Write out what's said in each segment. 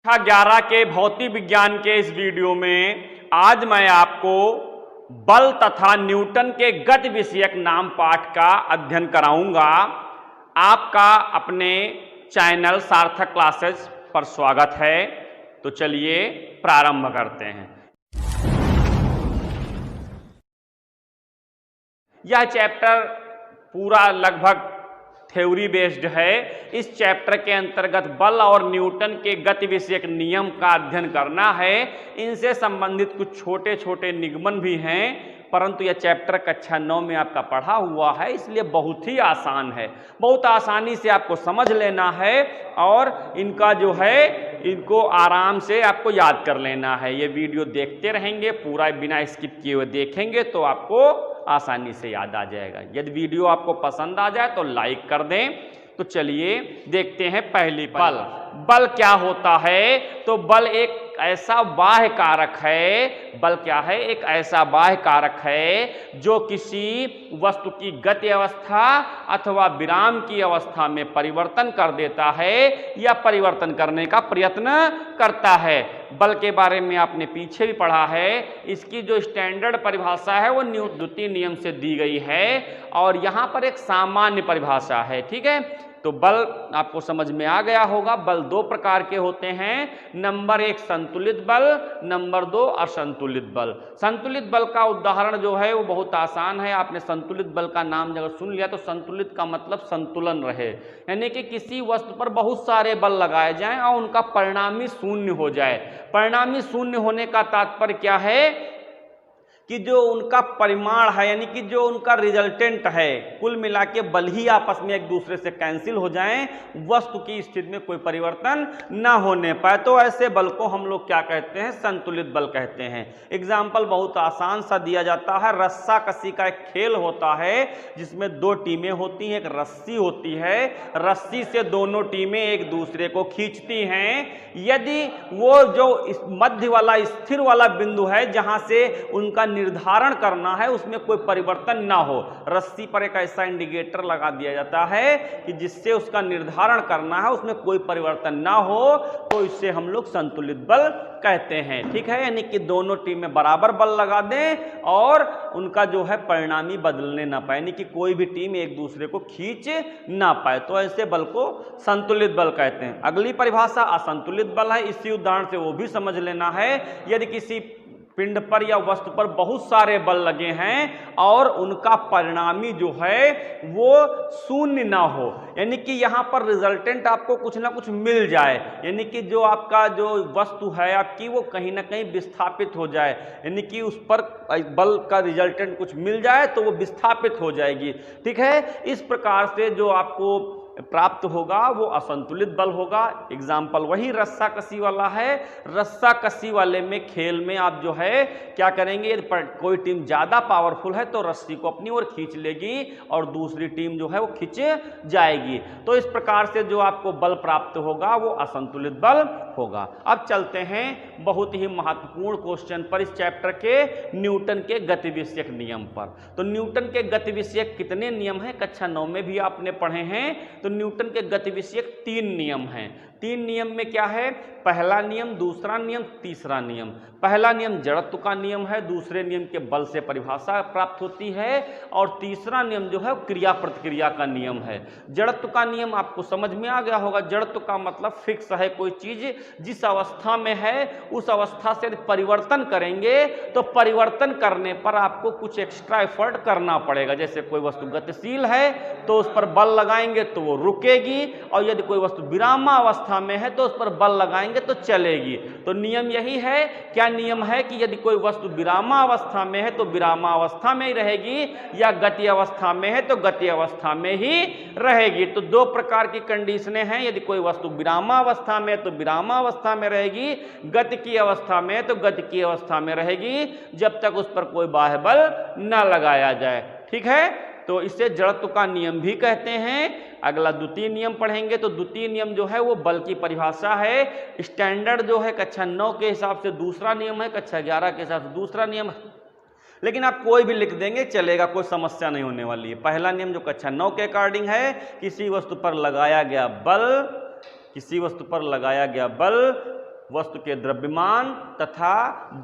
कक्षा 11 के भौतिक विज्ञान के इस वीडियो में आज मैं आपको बल तथा न्यूटन के गति विषयक नाम पाठ का अध्ययन कराऊंगा। आपका अपने चैनल सार्थक क्लासेस पर स्वागत है। तो चलिए प्रारंभ करते हैं। यह चैप्टर पूरा लगभग थ्योरी बेस्ड है। इस चैप्टर के अंतर्गत बल और न्यूटन के गति विषयक नियम का अध्ययन करना है। इनसे संबंधित कुछ छोटे छोटे निगमन भी हैं, परंतु यह चैप्टर कक्षा 9 में आपका पढ़ा हुआ है, इसलिए बहुत ही आसान है। बहुत आसानी से आपको समझ लेना है और इनका जो है इनको आराम से आपको याद कर लेना है। ये वीडियो देखते रहेंगे, पूरा बिना स्किप किए हुए देखेंगे तो आपको आसानी से याद आ जाएगा। यदि वीडियो आपको पसंद आ जाए तो लाइक कर दें। तो चलिए देखते हैं पहली बल। बल क्या होता है? तो बल एक ऐसा बाह्य कारक है। बल क्या है? एक ऐसा बाह्य कारक है जो किसी वस्तु की गति अवस्था अथवा विराम की अवस्था में परिवर्तन कर देता है या परिवर्तन करने का प्रयत्न करता है। बल के बारे में आपने पीछे भी पढ़ा है। इसकी जो स्टैंडर्ड परिभाषा है वो द्वितीय नियम से दी गई है और यहाँ पर एक सामान्य परिभाषा है। ठीक है, तो बल आपको समझ में आ गया होगा। बल दो प्रकार के होते हैं। नंबर 1 संतुलित बल, नंबर 2 असंतुलित बल। संतुलित बल का उदाहरण जो है वो बहुत आसान है। आपने संतुलित बल का नाम जब सुन लिया तो संतुलित का मतलब संतुलन रहे, यानी कि किसी वस्तु पर बहुत सारे बल लगाए जाएं और उनका परिणामी शून्य हो जाए। परिणामी शून्य होने का तात्पर्य क्या है कि जो उनका परिमाण है, यानी कि जो उनका रिजल्टेंट है, कुल मिला के बल ही आपस में एक दूसरे से कैंसिल हो जाएं, वस्तु की स्थिति में कोई परिवर्तन ना होने पाए, तो ऐसे बल को हम लोग क्या कहते हैं? संतुलित बल कहते हैं। एग्जाम्पल बहुत आसान सा दिया जाता है। रस्सा कसी का एक खेल होता है जिसमें 2 टीमें होती हैं, एक रस्सी होती है। रस्सी से दोनों टीमें एक दूसरे को खींचती हैं। यदि वो जो मध्य वाला स्थिर वाला बिंदु है जहां से उनका निर्धारण करना है उसमें कोई परिवर्तन ना हो, रस्सी पर एक ऐसा इंडिकेटर लगा दिया जाता है कि जिससे उसका निर्धारण करना है उसमें कोई परिवर्तन ना हो, तो इससे हम लोग संतुलित बल कहते हैं। ठीक है, यानी कि दोनों टीमें बराबर बल लगा दें और उनका जो है परिणामी बदलने ना पाए, यानी कि कोई भी टीम एक दूसरे को खींच ना पाए, तो ऐसे बल को संतुलित बल कहते हैं। अगली परिभाषा असंतुलित बल है। इसी उदाहरण से वो भी समझ लेना है। यदि किसी पिंड पर या वस्तु पर बहुत सारे बल लगे हैं और उनका परिणामी जो है वो शून्य ना हो, यानी कि यहाँ पर रिजल्टेंट आपको कुछ ना कुछ मिल जाए, यानी कि जो आपका जो वस्तु है आपकी वो कहीं ना कहीं विस्थापित हो जाए, यानी कि उस पर बल का रिजल्टेंट कुछ मिल जाए तो वो विस्थापित हो जाएगी। ठीक है, इस प्रकार से जो आपको प्राप्त होगा वो असंतुलित बल होगा। एग्जाम्पल वही रस्सा कसी वाला है। रस्सा कसी वाले में खेल में आप जो है क्या करेंगे, यदि कोई टीम ज्यादा पावरफुल है तो रस्सी को अपनी ओर खींच लेगी और दूसरी टीम जो है वो खींच जाएगी। तो इस प्रकार से जो आपको बल प्राप्त होगा वो असंतुलित बल होगा। अब चलते हैं बहुत ही महत्वपूर्ण क्वेश्चन पर इस चैप्टर के, न्यूटन के गति विषयक नियम पर। तो न्यूटन के गति विषयक कितने नियम हैं? कक्षा 9 में भी आपने पढ़े हैं। तो न्यूटन के गति विषयक 3 नियम हैं। 3 नियम में क्या है? पहला नियम, दूसरा नियम, तीसरा नियम। पहला नियम जड़त्व का नियम है, दूसरे नियम के बल से परिभाषा प्राप्त होती है और तीसरा नियम जो है क्रिया प्रतिक्रिया का नियम है। जड़त्व का नियम आपको समझ में आ गया होगा। जड़त्व का मतलब फिक्स है, कोई चीज जिस अवस्था में है उस अवस्था से यदि परिवर्तन करेंगे तो परिवर्तन करने पर आपको कुछ एक्स्ट्रा एफर्ट करना पड़ेगा। जैसे कोई वस्तु गतिशील है तो उस पर बल लगाएंगे तो वो रुकेगी, और यदि कोई वस्तु विरामावस्था में है तो उस पर बल लगाएंगे तो चलेगी। तो नियम यही है। क्या नियम है कि यदि कोई वस्तु विरामावस्था में है तो विरामावस्था में ही रहेगी, या गति अवस्था में है तो गति अवस्था में ही रहेगी। तो 2 प्रकार की कंडीशनें हैं। यदि कोई वस्तु विरामावस्था में है तो विरामावस्था में रहेगी, गति की अवस्था में है तो गति की अवस्था में रहेगी, जब तक उस पर कोई बाह्य बल न लगाया जाए। ठीक है, तो इसे जड़त्व का नियम भी कहते हैं। अगला द्वितीय नियम पढ़ेंगे। तो द्वितीय नियम जो है वो बल की परिभाषा है। स्टैंडर्ड जो है कक्षा 9 के हिसाब से दूसरा नियम है, कक्षा 11 के हिसाब से दूसरा नियम है, लेकिन आप कोई भी लिख देंगे चलेगा, कोई समस्या नहीं होने वाली है। पहला नियम जो कक्षा 9 के अकॉर्डिंग है, किसी वस्तु पर लगाया गया बल वस्तु के द्रव्यमान तथा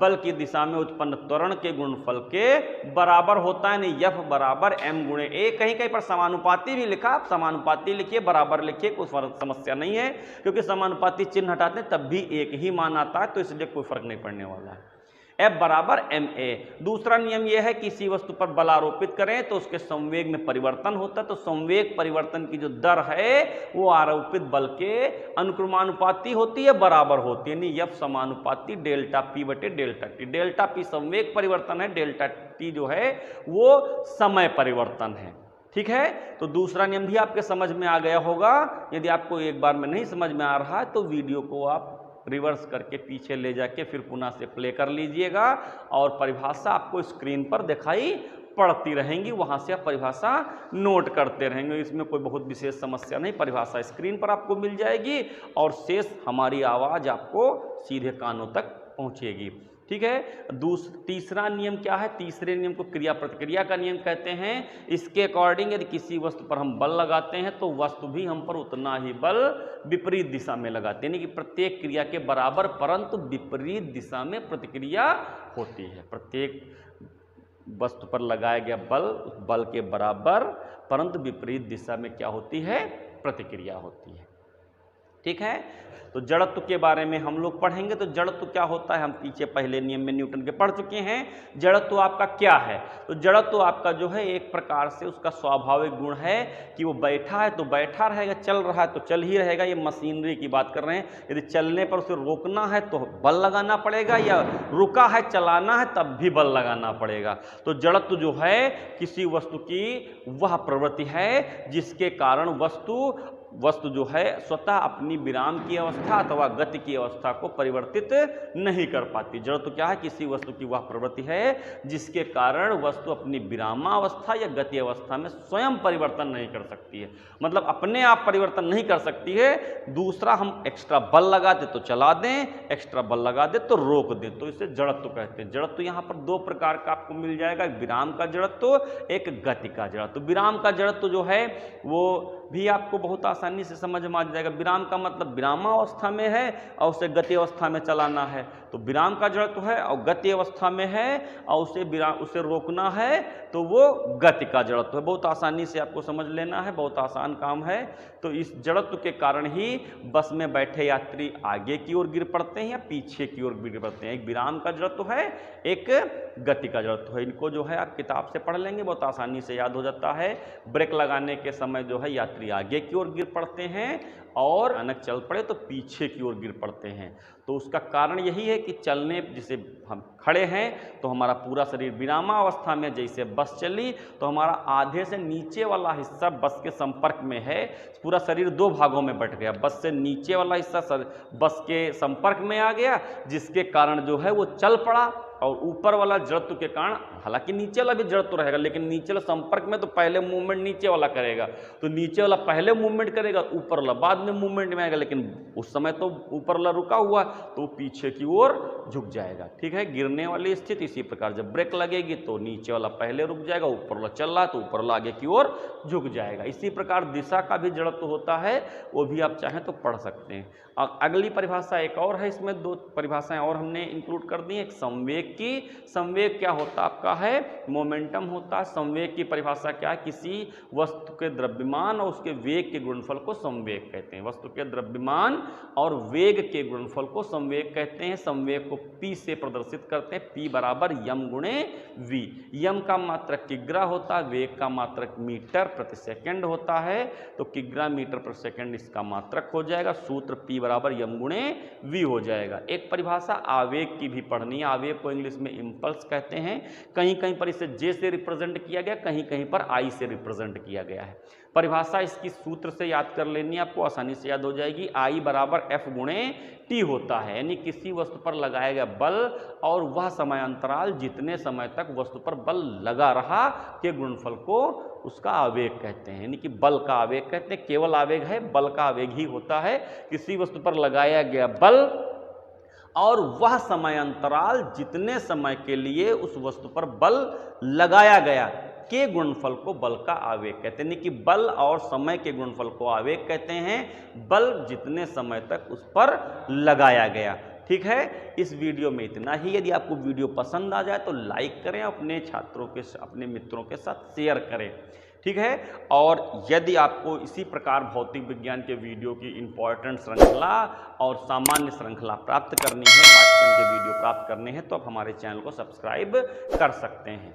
बल की दिशा में उत्पन्न त्वरण के गुणनफल के बराबर होता है। नहीं, F बराबर m गुणे a। कहीं कहीं पर समानुपाती भी लिखा, आप समानुपाती लिखिए, बराबर लिखिए, कोई फर्क समस्या नहीं है, क्योंकि समानुपाती चिन्ह हटाते हैं तब भी एक ही मान आता है, तो इसलिए कोई फर्क नहीं पड़ने वाला है। F बराबर ma। दूसरा नियम यह है, किसी वस्तु पर बल आरोपित करें तो उसके संवेग में परिवर्तन होता है, तो संवेग परिवर्तन की जो दर है वो आरोपित बल के अनुक्रमानुपाती होती है, बराबर होती है। नहीं, F समानुपाती डेल्टा P बटे डेल्टा T। डेल्टा P संवेग परिवर्तन है, डेल्टा T जो है वो समय परिवर्तन है। ठीक है, तो दूसरा नियम भी आपके समझ में आ गया होगा। यदि आपको एक बार में नहीं समझ में आ रहा है तो वीडियो को आप रिवर्स करके पीछे ले जाके फिर पुनः से प्ले कर लीजिएगा, और परिभाषा आपको स्क्रीन पर दिखाई पड़ती रहेंगी, वहां से आप परिभाषा नोट करते रहेंगे। इसमें कोई बहुत विशेष समस्या नहीं, परिभाषा स्क्रीन पर आपको मिल जाएगी और शेष हमारी आवाज आपको सीधे कानों तक पहुंचेगी। ठीक है, तीसरा नियम क्या है? तीसरे नियम को क्रिया प्रतिक्रिया का नियम कहते हैं। इसके अकॉर्डिंग यदि किसी वस्तु पर हम बल लगाते हैं तो वस्तु भी हम पर उतना ही बल विपरीत दिशा में लगाते हैं, यानी कि प्रत्येक क्रिया के बराबर परंतु विपरीत दिशा में प्रतिक्रिया होती है। प्रत्येक वस्तु पर लगाया गया बल उस बल के बराबर परंतु विपरीत दिशा में क्या होती है? प्रतिक्रिया होती है। ठीक है, तो जड़त्व के बारे में हम लोग पढ़ेंगे। तो जड़त्व क्या होता है, हम पीछे पहले नियम में न्यूटन के पढ़ चुके हैं। जड़त्व आपका क्या है? तो जड़त्व आपका जो है एक प्रकार से उसका स्वाभाविक गुण है कि वो बैठा है तो बैठा रहेगा, चल रहा है तो चल ही रहेगा। ये मशीनरी की बात कर रहे हैं। यदि चलने पर उसे रोकना है तो बल लगाना पड़ेगा, या रुका है चलाना है तब भी बल लगाना पड़ेगा। तो जड़त्व जो है किसी वस्तु की वह प्रवृत्ति है जिसके कारण वस्तु जो है स्वतः अपनी विराम की अवस्था अथवा गति की अवस्था को परिवर्तित नहीं कर पाती। जड़त्व क्या है? किसी वस्तु की वह प्रवृत्ति है जिसके कारण वस्तु अपनी विरामावस्था या गति अवस्था में स्वयं परिवर्तन नहीं कर सकती है, मतलब अपने आप परिवर्तन नहीं कर सकती है। दूसरा, हम एक्स्ट्रा बल लगा दे तो चला दें, एक्स्ट्रा बल लगा दे तो रोक दें, तो इसे जड़त्व कहते हैं। जड़त्व यहाँ पर दो प्रकार का आपको मिल जाएगा, विराम का जड़त्व, एक गति का जड़त्व। विराम का जड़त्व जो है वो भी आपको बहुत आसानी से समझ में आ जाएगा। विराम का मतलब विरामावस्था में है और उसे गति अवस्था में चलाना है, तो विराम का जड़त्व है, और गति अवस्था में है और उसे रोकना है तो वो गति का जड़त्व है। बहुत आसानी से आपको समझ लेना है, बहुत आसान काम है। तो इस जड़त्व के कारण ही बस में बैठे यात्री आगे की ओर गिर पड़ते हैं या पीछे की ओर गिर पड़ते हैं। एक विराम का जड़त्व है, एक गति का जड़त्व है। इनको जो है आप किताब से पढ़ लेंगे, बहुत आसानी से याद हो जाता है। ब्रेक लगाने के समय जो है यात्री आगे की ओर गिर पड़ते हैं और अचानक चल पड़े तो पीछे की ओर गिर पड़ते हैं। तो उसका कारण यही है कि चलने, जैसे हम खड़े हैं तो हमारा पूरा शरीर विरामावस्था में, जैसे बस चली तो हमारा आधे से नीचे वाला हिस्सा बस के संपर्क में है, पूरा शरीर दो भागों में बट गया। बस से नीचे वाला हिस्सा बस के संपर्क में आ गया, जिसके कारण जो है वो चल पड़ा, और ऊपर वाला जड़त्व के कारण, हालांकि नीचे वाला भी जड़त्व रहेगा लेकिन नीचे वाला संपर्क में तो पहले मूवमेंट नीचे वाला करेगा, तो नीचे वाला पहले मूवमेंट करेगा, ऊपर वाला बाद में मूवमेंट में आएगा, लेकिन उस समय तो ऊपर वाला रुका हुआ तो पीछे की ओर झुक जाएगा। ठीक है, गिरने वाली स्थिति इसी प्रकार, जब ब्रेक लगेगी तो नीचे वाला पहले रुक जाएगा, ऊपर वाला चल रहा तो ऊपर वाला आगे की ओर झुक जाएगा। इसी प्रकार दिशा का भी जड़त्व होता है, वो भी आप चाहें तो पढ़ सकते हैं। अगली परिभाषा एक और है, इसमें दो परिभाषाएं और हमने इंक्लूड कर दी। एक संवेग की, संवेग क्या होता आपका है? मोमेंटम होता है। संवेग की परिभाषा क्या है? किसी वस्तु के द्रव्यमान और उसके वेग के गुणनफल को संवेग कहते हैं। वस्तु के द्रव्यमान और वेग के गुणनफल को संवेग कहते हैं। संवेग को P से प्रदर्शित करते हैं, P बराबर यम गुणे V। यम का मात्रक किग्रा होता है, वेग का मात्रक मीटर प्रति सेकंड होता है, तो किग्रा मीटर प्रति सेकंड इसका मात्रक हो जाएगा। सूत्र P बराबर यम गुणे V हो जाएगा। एक परिभाषा आवेग की भी पढ़नी है। आवेग को इंग्लिश में इंपल्स कहते हैं। कहीं कहीं पर इसे J से रिप्रेजेंट किया गया, कहीं कहीं पर I से रिप्रेजेंट किया गया है। परिभाषा इसकी सूत्र से याद कर लेनी है, आपको आसानी से याद हो जाएगी। I बराबर F गुणे T होता है, यानी किसी वस्तु पर लगाया गया बल और वह समयांतराल जितने समय तक वस्तु पर बल लगा रहा के गुणनफल को उसका आवेग कहते हैं, यानी कि बल का आवेग कहते हैं। केवल आवेग है, बल का आवेग ही होता है। किसी वस्तु पर लगाया गया बल और वह समयांतराल जितने समय के लिए उस वस्तु पर बल लगाया गया के गुणनफल को बल का आवेग कहते हैं, यानी कि बल और समय के गुणनफल को आवेग कहते हैं। बल जितने समय तक उस पर लगाया गया, ठीक है, इस वीडियो में इतना ही। यदि आपको वीडियो पसंद आ जाए तो लाइक करें, अपने छात्रों के, अपने मित्रों के साथ शेयर करें, ठीक है। और यदि आपको इसी प्रकार भौतिक विज्ञान के वीडियो की इंपॉर्टेंट श्रृंखला और सामान्य श्रृंखला प्राप्त करनी है, पाठ्यक्रम के वीडियो प्राप्त करने हैं, तो आप हमारे चैनल को सब्सक्राइब कर सकते हैं।